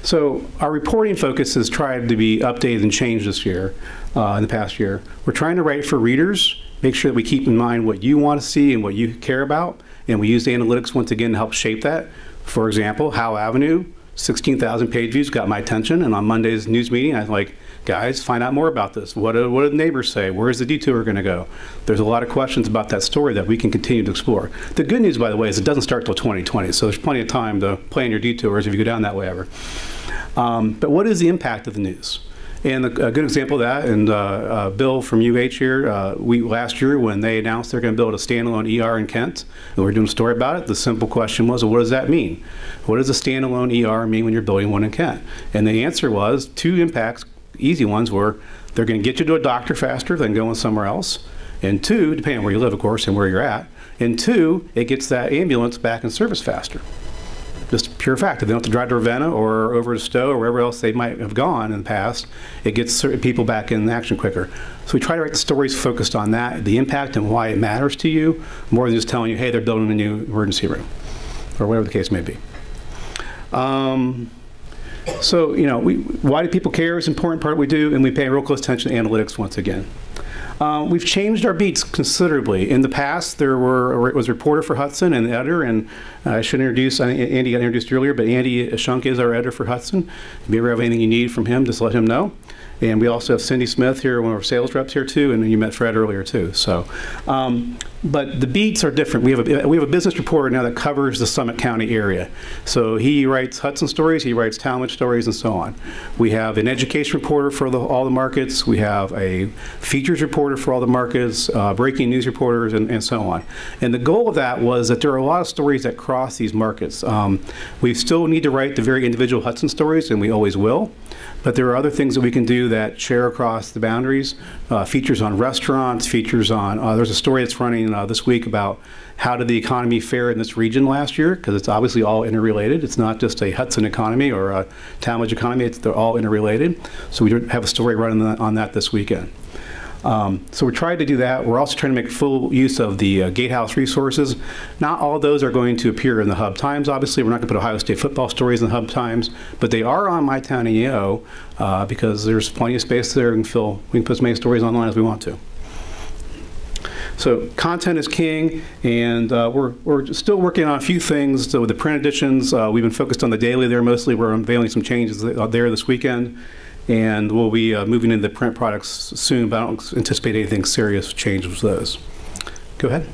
L: So our reporting focus has tried to be updated and changed this year, in the past year. We're trying to write for readers, make sure that we keep in mind what you want to see and what you care about, and we use the analytics once again to help shape that. For example, Howe Avenue, 16,000 page views got my attention, and on Monday's news meeting, I was like, guys, find out more about this. What do the neighbors say? Where's the detour going to go? There's a lot of questions about that story that we can continue to explore. The good news, by the way, is it doesn't start till 2020, so there's plenty of time to plan your detours if you go down that way ever. But what is the impact of the news? And a good example of that, and Bill from UH here, last year when they announced they're going to build a standalone ER in Kent, and we were doing a story about it, the simple question was, well, what does that mean? What does a standalone ER mean when you're building one in Kent? And the answer was, two impacts, easy ones, were they're going to get you to a doctor faster than going somewhere else, and two, depending on where you live, of course, and where you're at, and two, it gets that ambulance back in service faster. Just pure fact. If they don't have to drive to Ravenna or over to Stowe or wherever else they might have gone in the past, it gets certain people back in action quicker. So we try to write the stories focused on that, the impact and why it matters to you, more than just telling you, hey, they're building a new emergency room, or whatever the case may be. So, why do people care is an important part of what we do, and we pay real close attention to analytics once again. We've changed our beats considerably. In the past, there was a reporter for Hudson and the editor, and I should introduce, Andy got introduced earlier, but Andy Shunk is our editor for Hudson. If you ever have anything you need from him, just let him know. And we also have Cindy Smith here, one of our sales reps here too, and you met Fred earlier too. So, but the beats are different. We have a business reporter now that covers the Summit County area. So he writes Hudson stories, he writes Talmadge stories, and so on. We have an education reporter for all the markets. We have a features reporter for all the markets, breaking news reporters, and so on. And the goal of that was that there are a lot of stories that cross these markets. We still need to write the very individual Hudson stories, and we always will. But there are other things that we can do that share across the boundaries. Features on restaurants, features on, there's a story that's running this week about how did the economy fare in this region last year, because it's obviously all interrelated. It's not just a Hudson economy or a Talmadge economy, they're all interrelated. So we have a story running on that this weekend. So we're trying to do that. We're also trying to make full use of the Gatehouse resources. Not all of those are going to appear in the Hub Times, obviously. We're not going to put Ohio State football stories in the Hub Times, but they are on My Town EO because there's plenty of space there, and we can put as many stories online as we want to. So content is king, and we're still working on a few things. So with the print editions, we've been focused on the daily there mostly. We're unveiling some changes there this weekend. And we'll be moving into the print products soon, but I don't anticipate anything serious changes with those. Go ahead.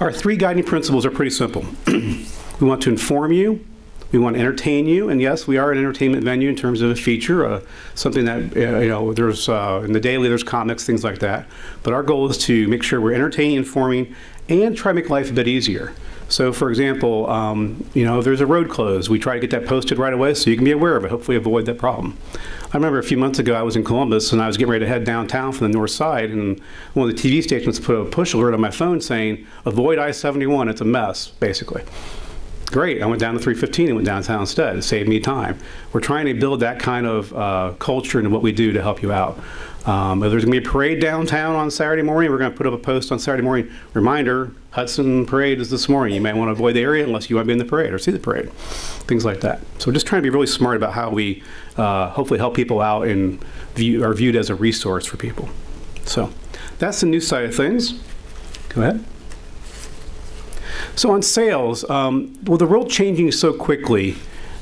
L: Our three guiding principles are pretty simple. We want to inform you, we want to entertain you, and yes, we are an entertainment venue in terms of a feature, something that, there's, in the daily there's comics, things like that. But our goal is to make sure we're entertaining, informing, and try to make life a bit easier. So, for example, if there's a road closed, we try to get that posted right away so you can be aware of it, hopefully avoid that problem. I remember a few months ago I was in Columbus and I was getting ready to head downtown from the north side, and one of the TV stations put a push alert on my phone saying, avoid I-71, it's a mess, basically. Great, I went down to 315 and went downtown instead. It saved me time. We're trying to build that kind of culture into what we do to help you out. If there's going to be a parade downtown on Saturday morning, we're going to put up a post on Saturday morning. Reminder, Hudson Parade is this morning. You might want to avoid the area unless you want to be in the parade or see the parade. Things like that. So we're just trying to be really smart about how we hopefully help people out and are viewed as a resource for people. So that's the news side of things. Go ahead. So on sales, well, the world changing so quickly.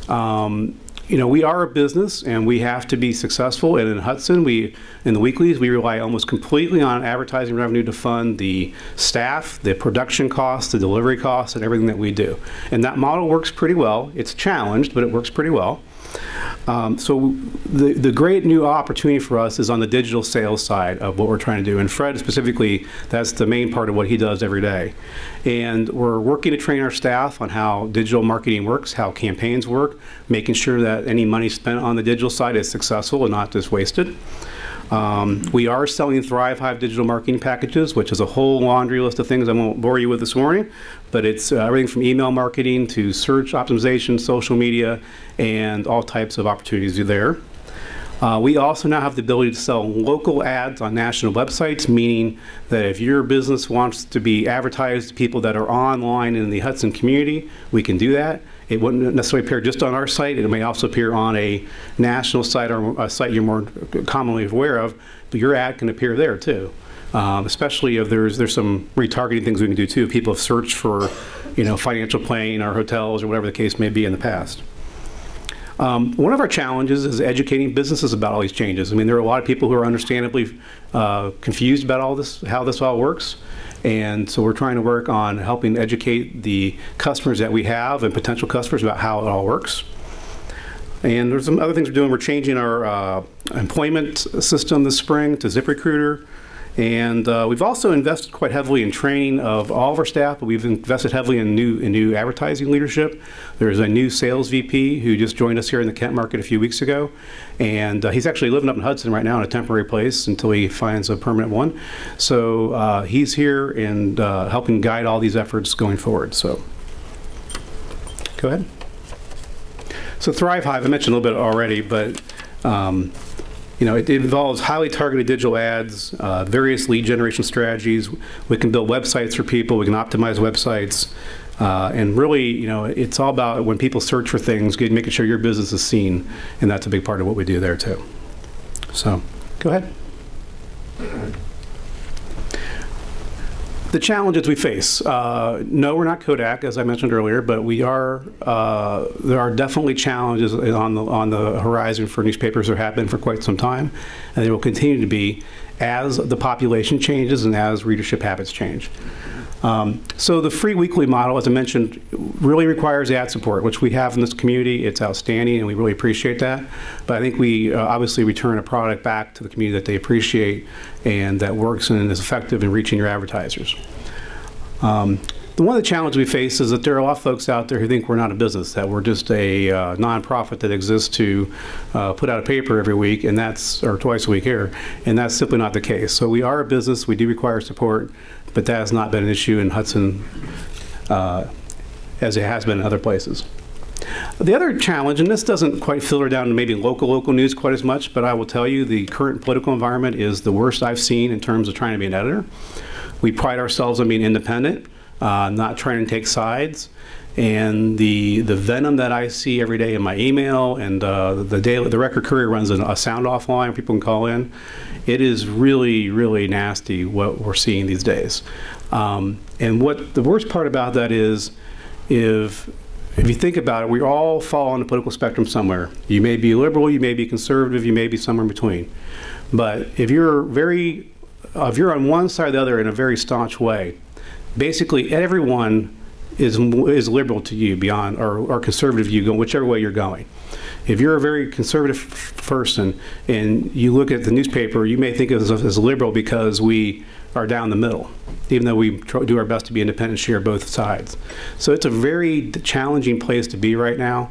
L: We are a business and we have to be successful. And in Hudson, in the weeklies, we rely almost completely on advertising revenue to fund the staff, the production costs, the delivery costs, and everything that we do. And that model works pretty well. It's challenged, but it works pretty well. So the great new opportunity for us is on the digital sales side of what we're trying to do. And Fred specifically, that's the main part of what he does every day. And we're working to train our staff on how digital marketing works, how campaigns work, making sure that any money spent on the digital side is successful and not just wasted. We are selling Thrive Hive digital marketing packages, which is a whole laundry list of things I won't bore you with this morning, but it's everything from email marketing to search optimization, social media, and all types of opportunities are there. We also now have the ability to sell local ads on national websites, meaning that if your business wants to be advertised to people that are online in the Hudson community, we can do that. It wouldn't necessarily appear just on our site. It may also appear on a national site or a site you're more commonly aware of, but your ad can appear there too. Especially if there's some retargeting things we can do too. If people have searched for, financial planning or hotels or whatever the case may be in the past. One of our challenges is educating businesses about all these changes. I mean, there are a lot of people who are understandably confused about all this, how this all works. And so we're trying to work on helping educate the customers that we have and potential customers about how it all works. And there's some other things we're doing. We're changing our employment system this spring to ZipRecruiter. And we've also invested quite heavily in training of all of our staff, but we've invested heavily in new advertising leadership. There's a new sales VP who just joined us here in the Kent market a few weeks ago. And he's actually living up in Hudson right now in a temporary place until he finds a permanent one. So he's here and helping guide all these efforts going forward. So go ahead. So Thrive Hive, I mentioned a little bit already, but it involves highly targeted digital ads, various lead generation strategies. We can build websites for people. We can optimize websites. And really, it's all about when people search for things, making sure your business is seen. And that's a big part of what we do there, too. So, go ahead. The challenges we face. No, we're not Kodak, as I mentioned earlier, but we are. There are definitely challenges on the horizon for newspapers. There have been for quite some time, and there will continue to be as the population changes and as readership habits change. So the free weekly model, as I mentioned, really requires ad support, which we have in this community. It's outstanding, and we really appreciate that. But I think we obviously return a product back to the community that they appreciate and that works and is effective in reaching your advertisers. One of the challenges we face is that there are a lot of folks out there who think we're not a business, that we're just a nonprofit that exists to put out a paper every week, and or twice a week here, and that's simply not the case. So we are a business, we do require support, but that has not been an issue in Hudson as it has been in other places. The other challenge, and this doesn't quite filter down to maybe local news quite as much, but I will tell you the current political environment is the worst I've seen in terms of trying to be an editor. We pride ourselves on being independent, not trying to take sides, and the venom that I see every day in my email and the Record Courier runs a sound off line people can call in. It is really, really nasty what we're seeing these days. And what the worst part about that is, if you think about it, we all fall on the political spectrum somewhere. You may be liberal, you may be conservative, you may be somewhere in between. But if you're on one side or the other in a very staunch way, basically everyone is liberal to you beyond, or conservative to you, whichever way you're going. If you're a very conservative person and you look at the newspaper, you may think of us as liberal because we are down the middle, even though we do our best to be independent and share both sides. So it's a very challenging place to be right now.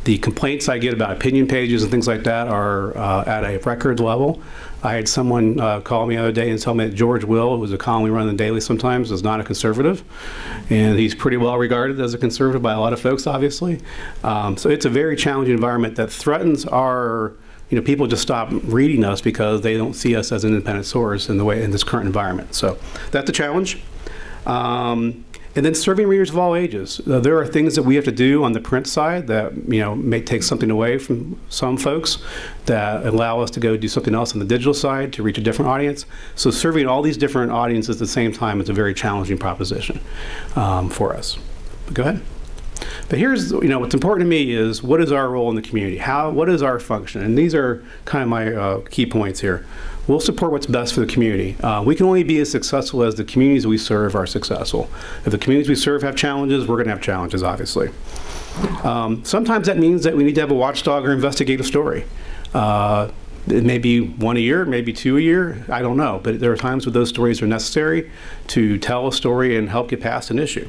L: The complaints I get about opinion pages and things like that are at a record level. I had someone call me the other day and tell me that George Will, who was a column we run in the Daily sometimes, is not a conservative. And he's pretty well regarded as a conservative by a lot of folks, obviously. So it's a very challenging environment that threatens our, people just stop reading us because they don't see us as an independent source in this current environment. So that's a challenge. And then serving readers of all ages. There are things that we have to do on the print side that may take something away from some folks that allow us to go do something else on the digital side to reach a different audience. So serving all these different audiences at the same time is a very challenging proposition for us. But go ahead. But here's, what's important to me is what is our role in the community? What is our function? And these are kind of my key points here. We'll support what's best for the community. We can only be as successful as the communities we serve are successful. If the communities we serve have challenges, we're going to have challenges, obviously. Sometimes that means that we need to have a watchdog or investigative story. It may be one a year, maybe two a year, I don't know. But there are times when those stories are necessary to tell a story and help get past an issue.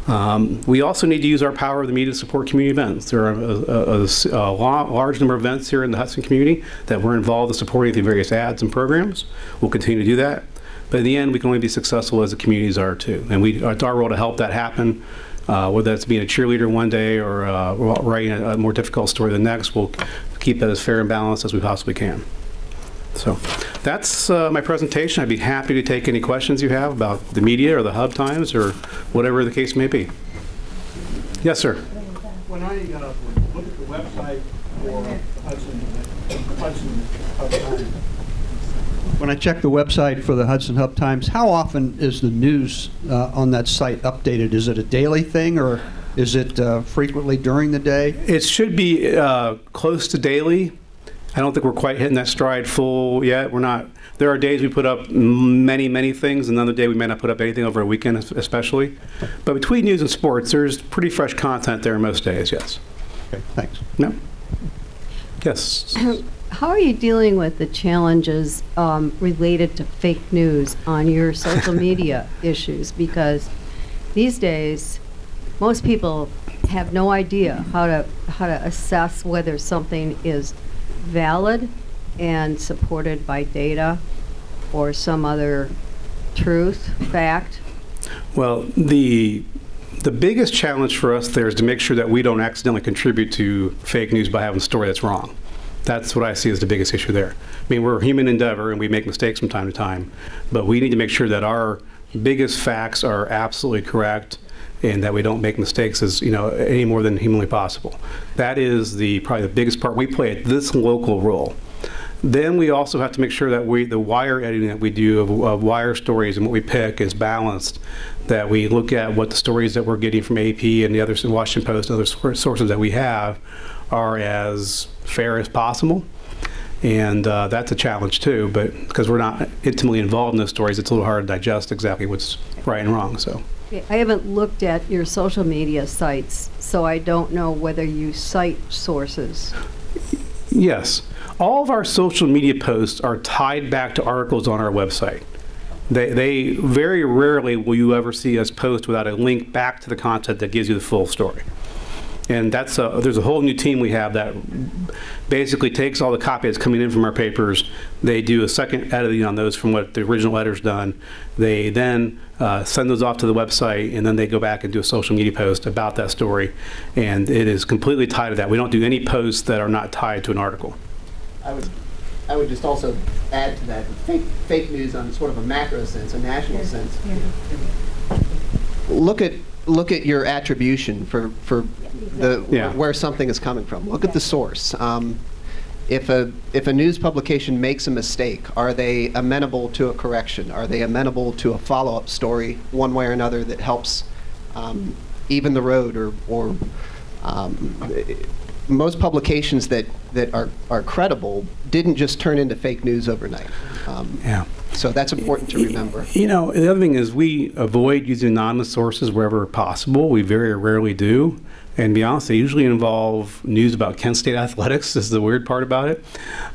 L: We also need to use our power of the media to support community events. There are a large number of events here in the Hudson community that we're involved in supporting through various ads and programs. We'll continue to do that. But in the end, we can only be successful as the communities are too. And it's our role to help that happen, whether that's being a cheerleader one day or writing a more difficult story the next. We'll keep that as fair and balanced as we possibly can. So that's my presentation. I'd be happy to take any questions you have about the media or the Hub Times or whatever the case may be. Yes, sir.
J: When I look at the website for Hudson Hub Times, when I check the website for the Hudson Hub Times, how often is the news on that site updated? Is it a daily thing, or is it frequently during the day?
L: It should be close to daily. I don't think we're quite hitting that stride full yet. We're not. There are days we put up many things, and another day we may not put up anything over a weekend especially. But between news and sports, there's pretty fresh content there most days, yes.
J: Okay, thanks.
L: No. Yes.
H: How are you dealing with the challenges related to fake news on your social media issues? Because these days, most people have no idea how to assess whether something is valid and supported by data or some other truth, fact.
L: Well, the biggest challenge for us there is to make sure that we don't accidentally contribute to fake news by having a story that's wrong. That's what I see as the biggest issue there. I mean, we're a human endeavor and we make mistakes from time to time, but we need to make sure that our biggest facts are absolutely correct and that we don't make mistakes as any more than humanly possible. That is probably the biggest part we play at this local role. Then we also have to make sure that the wire editing that we do of wire stories and what we pick is balanced, that we look at what the stories that we're getting from AP and the other Washington Post and other sources that we have are as fair as possible. And that's a challenge too, but because we're not intimately involved in those stories, it's a little hard to digest exactly what's right and wrong. So
H: I haven't looked at your social media sites, so I don't know whether you cite sources.
L: Yes. All of our social media posts are tied back to articles on our website. They very rarely will you ever see us post without a link back to the content that gives you the full story. And there's a whole new team we have that basically takes all the copy that's coming in from our papers. They do a second editing on those from what the original editor's done. They then send those off to the website, and then they go back and do a social media post about that story. And it is completely tied to that. We don't do any posts that are not tied to an article.
M: I would just also add to that fake news on sort of a macro sense, a national sense. Look at your attribution for where something is coming from. Look at the source. If a news publication makes a mistake, are they amenable to a correction? Are they amenable to a follow-up story, one way or another, that helps even the road? Or most publications that are credible didn't just turn into fake news overnight. So that's important to remember.
L: The other thing is we avoid using anonymous sources wherever possible. We very rarely do. And to be honest, they usually involve news about Kent State athletics. This is the weird part about it.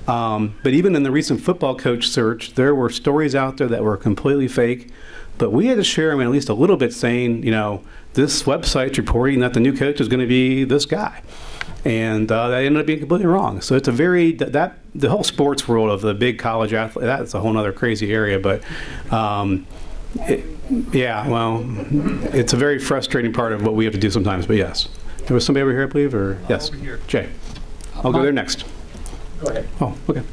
L: But even in the recent football coach search, there were stories out there that were completely fake. But we had to share them at least a little bit saying, this website's reporting that the new coach is going to be this guy. And that ended up being completely wrong. So it's a very, the whole sports world of the big college athlete, that's a whole other crazy area. But it's a very frustrating part of what we have to do sometimes. But yes. There was somebody over here, I believe, or yes? Over here. Jay. I'll go there next.
M: Go ahead.
L: Oh, okay.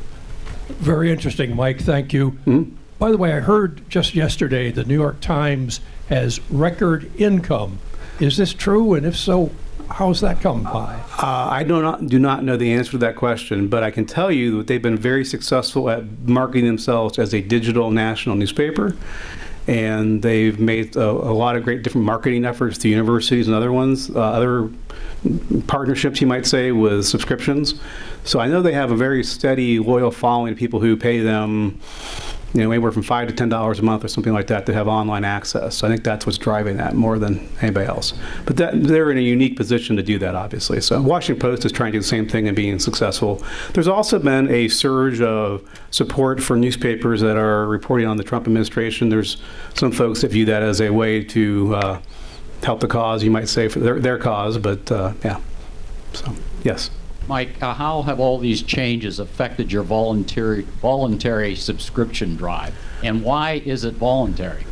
N: Very interesting, Mike. Thank you.
L: Mm-hmm.
N: By the way, I heard just yesterday the New York Times has record income. Is this true? And if so, how's that come by?
L: I do not know the answer to that question, but I can tell you that they've been very successful at marketing themselves as a digital national newspaper. And they've made a lot of great different marketing efforts to universities and other ones, other partnerships, you might say, with subscriptions. So I know they have a very steady, loyal following of people who pay them, anywhere from $5 to $10 a month or something like that to have online access. So I think that's what's driving that more than anybody else. But they're in a unique position to do that, obviously. So Washington Post is trying to do the same thing and being successful. There's also been a surge of support for newspapers that are reporting on the Trump administration. There's some folks that view that as a way to help the cause, you might say, for their cause, but yeah. So, yes.
K: Mike, how have all these changes affected your voluntary subscription drive, and why is it voluntary?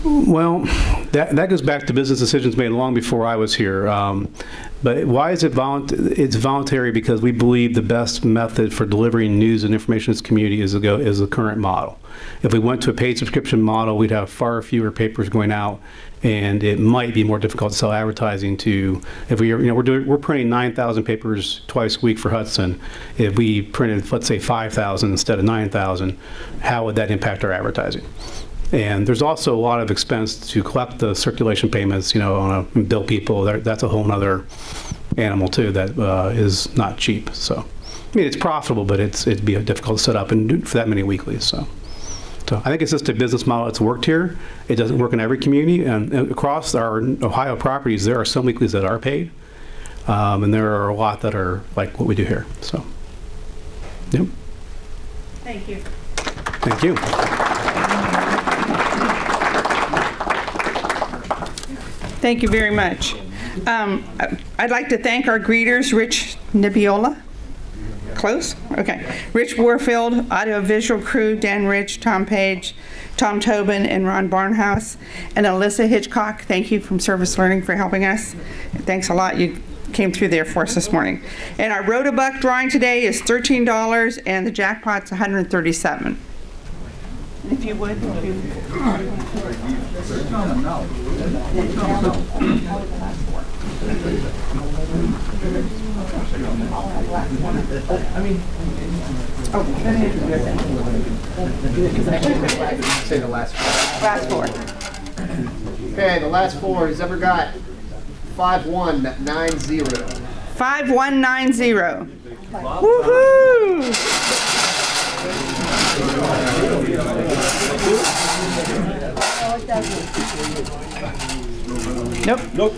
L: Well, that goes back to business decisions made long before I was here. But why is it voluntary? It's voluntary because we believe the best method for delivering news and information to this community is the current model. If we went to a paid subscription model, we'd have far fewer papers going out, and it might be more difficult to sell advertising to. If we're printing 9,000 papers twice a week for Hudson. If we printed, let's say, 5,000 instead of 9,000, how would that impact our advertising? And there's also a lot of expense to collect the circulation payments, on a bill people. That's a whole other animal too that is not cheap. So, I mean, it's profitable, but it'd be difficult to set up and do for that many weeklies. So I think it's just a business model that's worked here. It doesn't work in every community, and across our Ohio properties, there are some weeklies that are paid, and there are a lot that are like what we do here. So, yep.
A: Thank you.
L: Thank you.
A: Thank you very much. I'd like to thank our greeters, Rich Nibiola. Close? Okay. Rich Warfield, audiovisual crew, Dan Rich, Tom Page, Tom Tobin, and Ron Barnhouse. And Alyssa Hitchcock, thank you from Service Learning for helping us. Thanks a lot. You came through there for us this morning. And our Rotabuck drawing today is $13, and the jackpot's $137. If you would.
M: Say the last four.
A: Last four.
M: Okay, the last four. Who's ever got 5190?
A: 5190. Woohoo! Nope. Nope.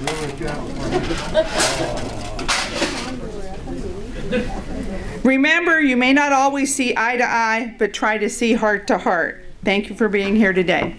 A: Remember, you may not always see eye to eye, but try to see heart to heart. Thank you for being here today.